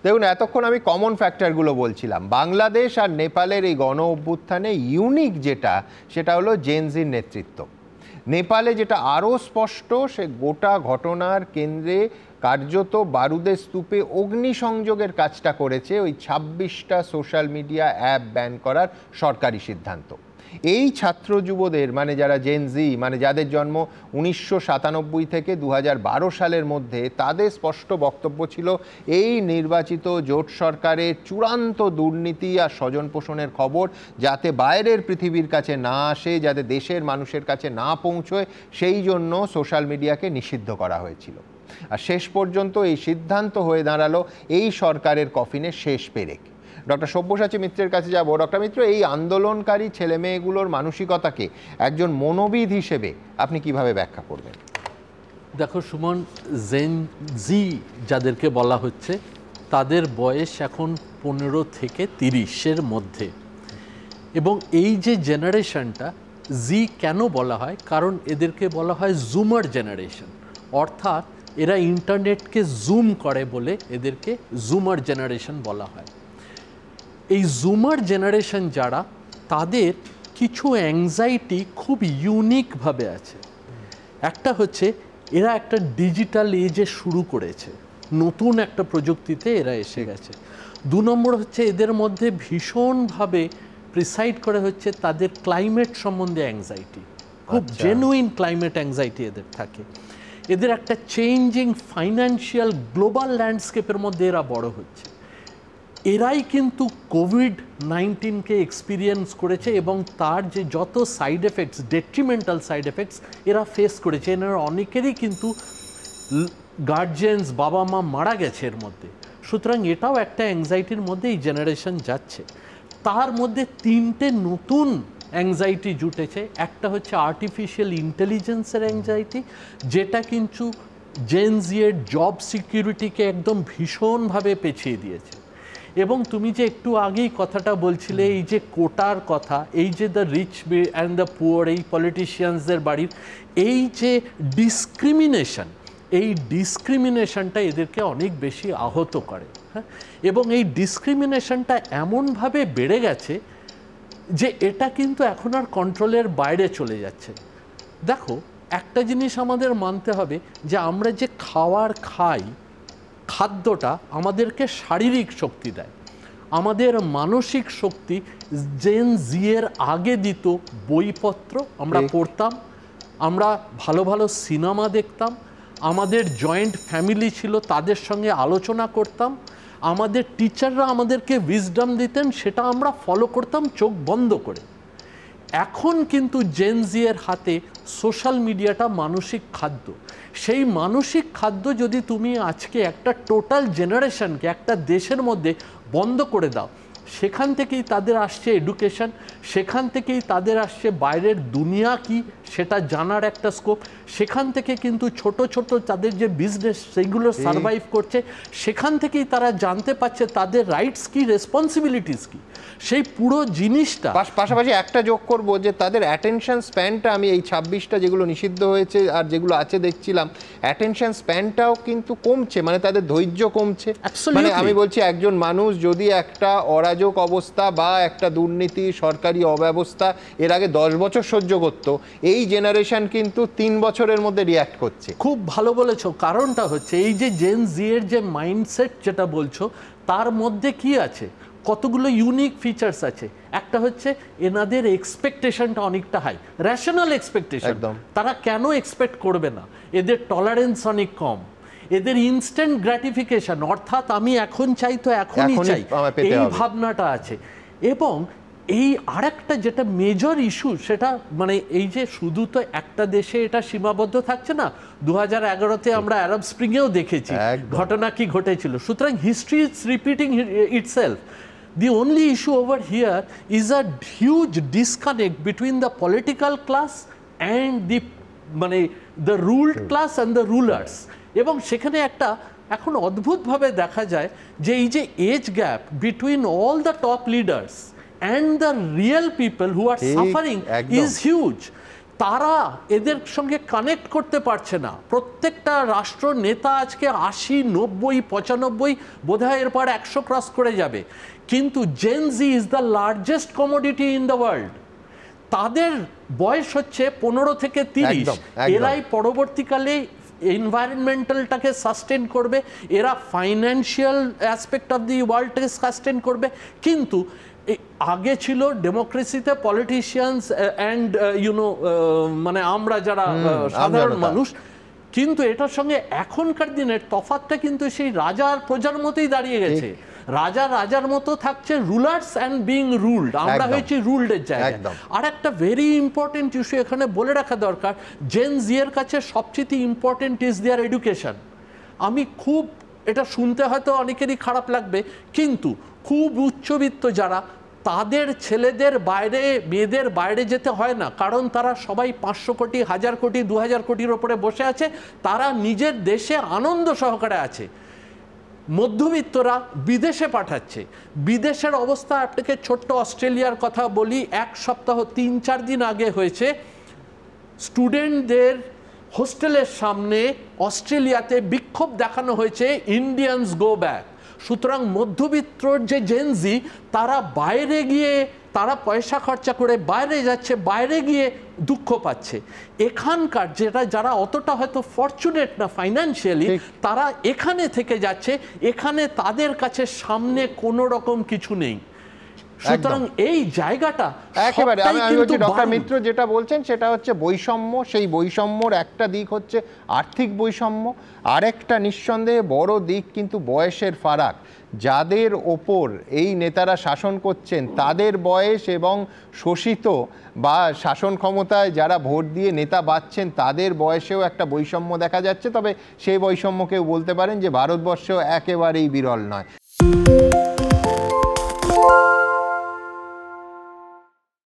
দেখুন, এতক্ষণ আমি কমন ফ্যাক্টরগুলো বলছিলাম। বাংলাদেশ আর নেপালের এই গণ অভ্যুত্থানে ইউনিক যেটা, সেটা হলো জেনজির নেতৃত্ব। নেপালে যেটা আরও স্পষ্ট, সে গোটা ঘটনার কেন্দ্রে কার্যত বারুদের স্তূপে অগ্নিসংযোগের কাজটা করেছে ওই 26টা সোশ্যাল মিডিয়া অ্যাপ ব্যান করার সরকারি সিদ্ধান্ত। এই ছাত্র যুবদের, মানে যারা জেনজি, মানে যাদের জন্ম 1997 থেকে 2012 সালের মধ্যে, তাদের স্পষ্ট বক্তব্য ছিল এই নির্বাচিত জোট সরকারের চূড়ান্ত দুর্নীতি আর স্বজন পোষণের খবর যাতে বাইরের পৃথিবীর কাছে না আসে, যাতে দেশের মানুষের কাছে না পৌঁছয়, সেই জন্য সোশ্যাল মিডিয়াকে নিষিদ্ধ করা হয়েছিল। আর শেষ পর্যন্ত এই সিদ্ধান্ত হয়ে দাঁড়ালো এই সরকারের কফিনের শেষ পেরেক। ডক্টর সব্যসাচী মিত্রের কাছে যাব। ডক্টর মিত্র, এই আন্দোলনকারী ছেলেমেয়েগুলোর মানসিকতাকে একজন মনোবিদ হিসেবে আপনি কিভাবে ব্যাখ্যা করবেন? দেখো সুমন, জেন জি যাদেরকে বলা হচ্ছে তাদের বয়স এখন 15 থেকে 30-এর মধ্যে। এবং এই যে জেনারেশনটা জি কেন বলা হয়, কারণ এদেরকে বলা হয় জুমার জেনারেশন, অর্থাৎ এরা ইন্টারনেটকে জুম করে বলে এদেরকে জুমার জেনারেশন বলা হয়। এই জুমার জেনারেশন যারা, তাদের কিছু অ্যাংজাইটি খুব ইউনিকভাবে আছে। একটা হচ্ছে এরা একটা ডিজিটাল এজে শুরু করেছে, নতুন একটা প্রযুক্তিতে এরা এসে গেছে। 2 নম্বর হচ্ছে এদের মধ্যে ভীষণভাবে প্রিসাইড করে হচ্ছে তাদের ক্লাইমেট সম্বন্ধে অ্যাংজাইটি, খুব জেনুইন ক্লাইমেট অ্যাংজাইটি এদের থাকে। এদের একটা চেঞ্জিং ফাইন্যান্সিয়াল গ্লোবাল ল্যান্ডস্কেপের মধ্যে এরা বড় হচ্ছে। এরাই কিন্তু কোভিড-19কে এক্সপিরিয়েন্স করেছে এবং তার যে যত side effects, detrimental side effects এরা ফেস করেছে। এনার অনেকেরই কিন্তু গার্জিয়ানস, বাবা মা মারা গেছে এর মধ্যে। সুতরাং এটাও একটা অ্যাংজাইটির মধ্যে এই জেনারেশন যাচ্ছে। তার মধ্যে 3টে নতুন অ্যাংজাইটি জুটেছে। একটা হচ্ছে আর্টিফিশিয়াল ইন্টেলিজেন্সের অ্যাংজাইটি, যেটা কিন্তু জেন জি এর জব সিকিউরিটিকে একদম ভীষণভাবে পেছিয়ে দিয়েছে। এবং তুমি যে একটু আগেই কথাটা বলছিলে, এই যে কোটার কথা, এই যে the rich and the poor, এই পলিটিশিয়ানসদের বাড়ির এই যে ডিসক্রিমিনেশন, এই ডিসক্রিমিনেশনটা এদেরকে অনেক বেশি আহত করে। হ্যাঁ, এবং এই ডিসক্রিমিনেশনটা এমনভাবে বেড়ে গেছে যে এটা কিন্তু এখন আর কন্ট্রোলের বাইরে চলে যাচ্ছে। দেখো, একটা জিনিস আমাদের মানতে হবে যে আমরা যে খাবার খাই, খাদ্যটা আমাদেরকে শারীরিক শক্তি দেয়, আমাদের মানসিক শক্তি জেন জি এর আগে দিত বইপত্র আমরা পড়তাম, আমরা ভালো ভালো সিনেমা দেখতাম, আমাদের জয়েন্ট ফ্যামিলি ছিল, তাদের সঙ্গে আলোচনা করতাম, আমাদের টিচাররা আমাদেরকে উইজডম দিতেন, সেটা আমরা ফলো করতাম চোখ বন্ধ করে। এখন কিন্তু জেন জি এর হাতে সোশ্যাল মিডিয়াটা মানসিক খাদ্য। সেই মানসিক খাদ্য যদি তুমি আজকে একটা টোটাল জেনারেশনকে একটা দেশের মধ্যে বন্ধ করে দাও, সেখান থেকেই তাদের আসছে এডুকেশন, সেখান থেকেই তাদের আসছে বাইরের দুনিয়া কি সেটা জানার একটা স্কোপ, সেখান থেকে কিন্তু ছোট ছোট তাদের যে বিজনেস সেইগুলো সারভাইভ করছে, সেখান থেকেই তারা জানতে পারছে তাদের রাইটস কি, রেসপন্সিবিলিটিস কি, সেই পুরো জিনিসটা। পাশাপাশি একটা যোগ করবো যে তাদের অ্যাটেনশন স্প্যানটা, আমি এই 26টা যেগুলো নিষিদ্ধ হয়েছে আর যেগুলো আছে দেখছিলাম, অ্যাটেনশন স্প্যানটাও কিন্তু কমছে, মানে তাদের ধৈর্য কমছে। মানে আমি বলছি, একজন মানুষ যদি একটা অরাজক অবস্থা বা একটা দুর্নীতি, সরকারি অব্যবস্থা এর আগে 10 বছর সহ্য করত, এই জেনারেশন কিন্তু 3 বছরের মধ্যে রিয়্যাক্ট করছে। খুব ভালো বলেছো। কারণটা হচ্ছে এই যে জেন জি এর যে মাইন্ডসেট যেটা বলছো, তার মধ্যে কি আছে, কতগুলো ইউনিক ফিচার্স আছে। একটা হচ্ছে এনাদের এক্সপেকটেশনটা অনেকটা হাই, রেশনাল এক্সপেকটেশন। তারা কেন এক্সপেক্ট করবে না? এদের টলারেন্স অনেক কম, এদের ইনস্ট্যান্ট গ্র্যাটিফিকেশন, অর্থাৎ আমি এখন চাই তো এখনই চাই, এই ভাবনাটা আছে। এবং এই আরেকটা যেটা মেজর ইস্যু, সেটা মানে এই যে শুধু তো একটা দেশে এটা সীমাবদ্ধ থাকছে না, 2011-তে আমরা আরব স্প্রিংয়েও দেখেছি ঘটনা কি ঘটেছিল। সুতরাং history is repeating itself. The only issue over here is a huge disconnect between the political class and the ruled class and the rulers. এবং সেখানে একটা এখন অদ্ভুতভাবে দেখা যায় যে এই যে age gap between all the top leaders and the real people who are suffering is huge. তারা এদের সঙ্গে কানেক্ট করতে পারছে না। প্রত্যেকটা রাষ্ট্র নেতা আজকে 80, 90, 95, বোধহয় এরপর 100 ক্রস করে যাবে, কিন্তু Gen Z is the largest commodity in the world. তাদের বয়স হচ্ছে 15 থেকে 30। এরাই পরবর্তীকালে এনভায়রনমেন্টালটাকে সাস্টেন করবে, এরা ফাইন্যান্সিয়াল অ্যাসপেক্ট অফ দি ওয়ার্ল্ডটাকে সাস্টেন করবে। কিন্তু আগে ছিল ডেমোক্রেসিতে পলিটিশিয়ানস অ্যান্ড মানে আমরা যারা সাধারণ মানুষ, কিন্তু এটার সঙ্গে এখনকার দিনের তফাৎটা কিন্তু সেই রাজার প্রজার মতোই দাঁড়িয়ে গেছে। রাজা রাজার মতো থাকছে, রুলার্স অ্যান্ড বিং রুলড, আমরা হয়েছি রুলডের জায়গায়। আর একটা ভেরি ইম্পর্টেন্ট ইস্যু এখানে বলে রাখা দরকার, জেন জি এর কাছে সবচেয়ে ইম্পর্টেন্ট ইজ দেয়ার এডুকেশন। আমি খুব, এটা শুনতে হয়তো অনেকেরই খারাপ লাগবে, কিন্তু খুব উচ্চবিত্ত যারা, তাদের ছেলেদের বাইরে মেয়েদের বাইরে যেতে হয় না, কারণ তারা সবাই 500 কোটি, 1000 কোটি, 2000 কোটির ওপরে বসে আছে, তারা নিজের দেশে আনন্দ সহকারে আছে। মধ্যবিত্তরা বিদেশে পাঠাচ্ছে। বিদেশের অবস্থা, আপনাকে ছোট্ট অস্ট্রেলিয়ার কথা বলি, 1 সপ্তাহ 3-4 দিন আগে হয়েছে, স্টুডেন্টদের হোস্টেলের সামনে অস্ট্রেলিয়াতে বিক্ষোভ দেখানো হয়েছে, ইন্ডিয়ানস গো ব্যাক। সুতরাং মধ্যবিত্তর যে জেনজি, তারা বাইরে গিয়ে, তারা পয়সা খরচা করে বাইরে যাচ্ছে, বাইরে গিয়ে দুঃখ পাচ্ছে। এখানকার যারা অতটা হয়তো ফরচুনেট না ফাইন্যান্সিয়ালি, তারা এখানে থেকে যাচ্ছে, এখানে তাদের কাছে সামনে কোনো রকম কিছু নেই। সুতরাং এই জায়গাটা একেবারে, আমি বলছি ডক্টর মিত্র যেটা বলছেন সেটা হচ্ছে বৈষম্য। সেই বৈষম্যর একটা দিক হচ্ছে আর্থিক বৈষম্য, আরেকটা নিঃসন্দেহে বড় দিক কিন্তু বয়সের ফারাক। যাদের ওপর এই নেতারা শাসন করছেন তাদের বয়স এবং শোষিত বা শাসন ক্ষমতায় যারা ভোট দিয়ে নেতা বাছছেন তাদের বয়সেও একটা বৈষম্য দেখা যাচ্ছে। তবে সেই বৈষম্য কেউ বলতে পারেন যে ভারতবর্ষেও একেবারেই বিরল নয়।